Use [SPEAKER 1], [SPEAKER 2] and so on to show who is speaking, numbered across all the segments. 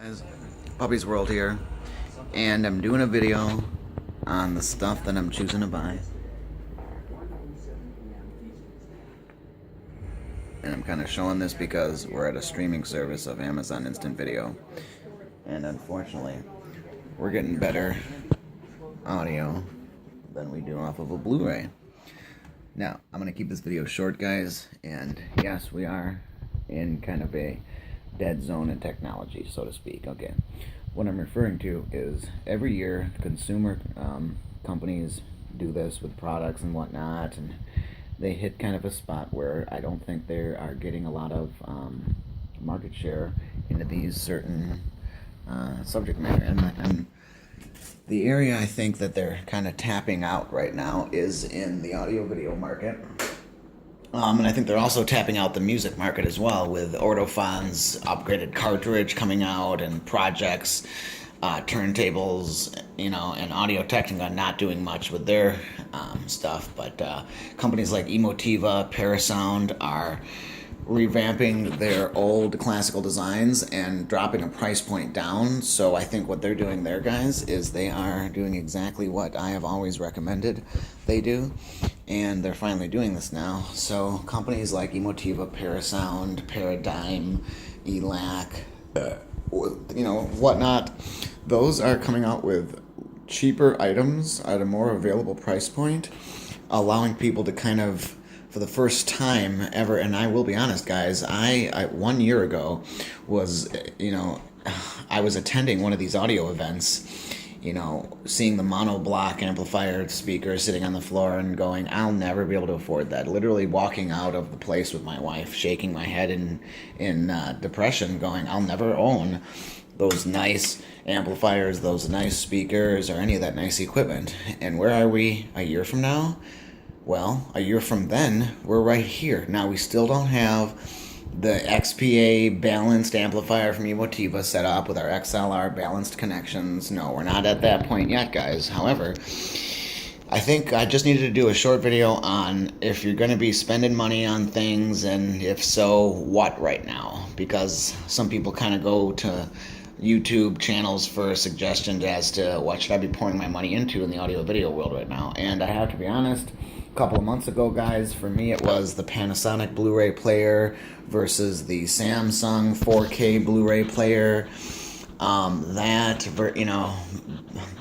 [SPEAKER 1] Guys, Puppy's World here, and I'm doing a video on the stuff that I'm choosing to buy. And I'm kind of showing this because we're at a streaming service of Amazon Instant Video. And unfortunately, we're getting better audio than we do off of a Blu-ray. Now, I'm going to keep this video short, guys, and yes, we are in kind of a dead zone in technology, so to speak. Okay, what I'm referring to is every year consumer companies do this with products and whatnot, and they hit kind of a spot where I don't think they are getting a lot of market share into these certain subject matter. And the area I think that they're kind of tapping out right now is in the audio-video market. And I think they're also tapping out the music market as well, with Ortophone's upgraded cartridge coming out and projects, turntables, and Audio-Technica not doing much with their stuff. But companies like Emotiva, Parasound are revamping their old classical designs and dropping a price point down. So I think what they're doing there, guys, is they are doing exactly what I have always recommended they do, and they're finally doing this now. So companies like Emotiva, Parasound, Paradigm, ELAC, whatnot, those are coming out with cheaper items at a more available price point, allowing people to kind of, for the first time ever, and I will be honest, guys, I 1 year ago was, I was attending one of these audio events, seeing the monoblock amplifier speaker sitting on the floor and going, I'll never be able to afford that. Literally walking out of the place with my wife, shaking my head in depression, going, I'll never own those nice amplifiers, those nice speakers, or any of that nice equipment. And where are we a year from now? Well, a year from then, we're right here. Now, we still don't have the XPA balanced amplifier from Emotiva set up with our XLR balanced connections. No, we're not at that point yet, guys. However, I think I just needed to do a short video on if you're going to be spending money on things, and if so, what right now? Because some people kind of go to YouTube channels for suggestions as to what should I be pouring my money into in the audio-video world right now. And I have to be honest, a couple of months ago, guys, for me it was the Panasonic Blu-ray player versus the Samsung 4K Blu-ray player.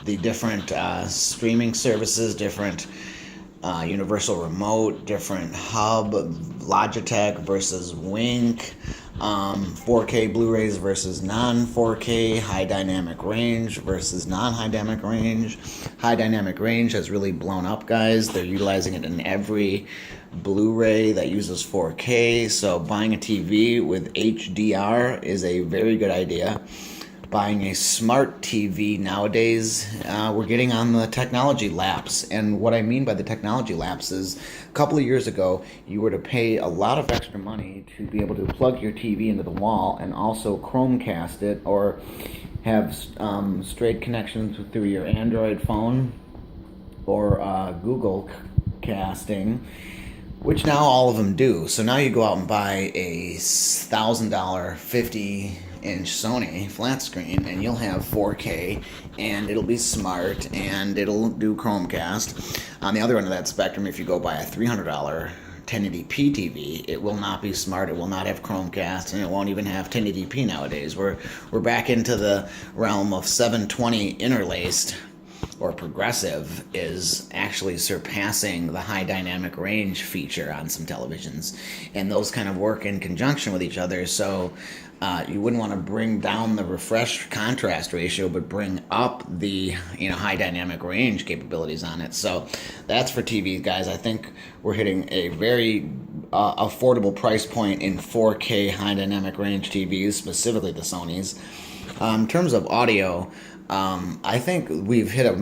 [SPEAKER 1] The different streaming services, different universal remote, different hub, Logitech versus Wink, 4K Blu-rays versus non-4K, high dynamic range versus non-high dynamic range. High dynamic range has really blown up, guys. They're utilizing it in every Blu-ray that uses 4K, so buying a TV with HDR is a very good idea. Buying a smart TV nowadays, we're getting on the technology lapse. And what I mean by the technology lapse is, a couple of years ago, you were to pay a lot of extra money to be able to plug your TV into the wall and also Chromecast it, or have straight connections through your Android phone or Google casting, which now all of them do. So now you go out and buy a $1,000 50-inch Sony flat screen, and you'll have 4K, and it'll be smart, and it'll do Chromecast. On the other end of that spectrum, if you go buy a $300 1080p TV, it will not be smart, it will not have Chromecast, and it won't even have 1080p nowadays. We're back into the realm of 720 interlaced, or progressive, is actually surpassing the high dynamic range feature on some televisions, and those kind of work in conjunction with each other. So you wouldn't want to bring down the refresh contrast ratio, but bring up the high dynamic range capabilities on it. So that's for TVs, guys. I think we're hitting a very affordable price point in 4K high dynamic range TVs, specifically the Sonys. In terms of audio, I think we've hit a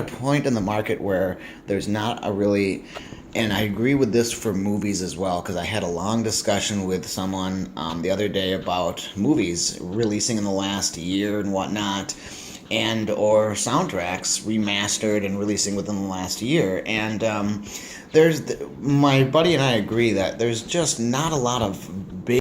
[SPEAKER 1] point in the market where there's not a really, and I agree with this for movies as well, because I had a long discussion with someone the other day about movies releasing in the last year and whatnot, and or soundtracks remastered and releasing within the last year. And my buddy and I agree that there's just not a lot of big